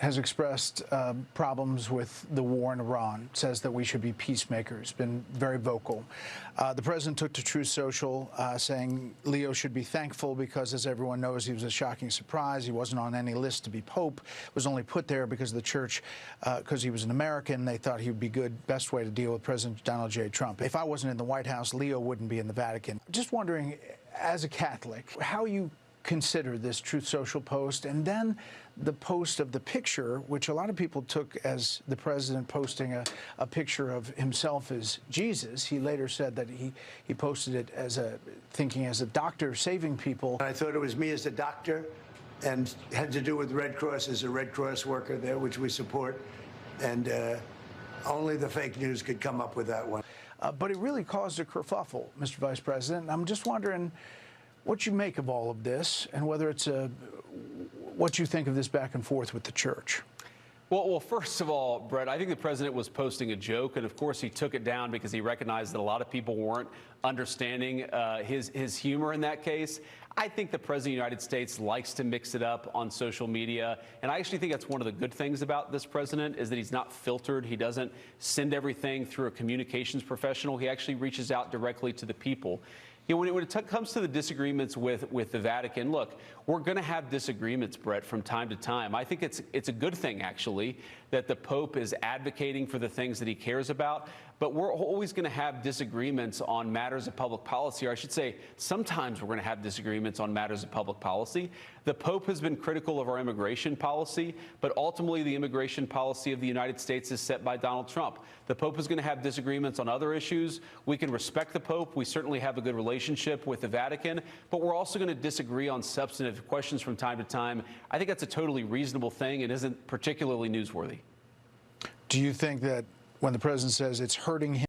has expressed problems with the war in Iran, says that we should be peacemakers, been very vocal. The president took to Truth Social saying Leo should be thankful because, as everyone knows, he was a shocking surprise. He wasn't on any list to be pope, was only put there because the church, because he was an American, they thought he would be good, best way to deal with President Donald J. Trump. If I wasn't in the White House, Leo wouldn't be in the Vatican. Just wondering, as a Catholic, how you consider this Truth Social post, and then the post of the picture, which a lot of people took as the president posting a picture of himself as Jesus. He later said that he posted it as thinking as a doctor saving people. I thought it was me as a doctor, and had to do with Red Cross as a Red Cross worker there, which we support, and only the fake news could come up with that one. But it really caused a kerfuffle, Mr. Vice President. I'm just wondering what you make of all of this, and whether it's what you think of this back and forth with the church. Well, first of all, Brett, I think the president was posting a joke, and of course he took it down because he recognized that a lot of people weren't understanding his humor in that case. I think the president of the United States likes to mix it up on social media, and I actually think that's one of the good things about this president is that he's not filtered. He doesn't send everything through a communications professional. He actually reaches out directly to the people. You know, when it comes to the disagreements with the Vatican, look, we're going to have disagreements, Brett, from time to time. I think it's a good thing, actually, that the Pope is advocating for the things that he cares about. But we're always going to have disagreements on matters of public policy, or I should say, sometimes we're going to have disagreements on matters of public policy. The Pope has been critical of our immigration policy, but ultimately the immigration policy of the United States is set by Donald Trump. The Pope is going to have disagreements on other issues. We can respect the Pope. We certainly have a good relationship with the Vatican, but we're also going to disagree on substantive questions from time to time. I think that's a totally reasonable thing and isn't particularly newsworthy. Do you think that when the president says it's hurting him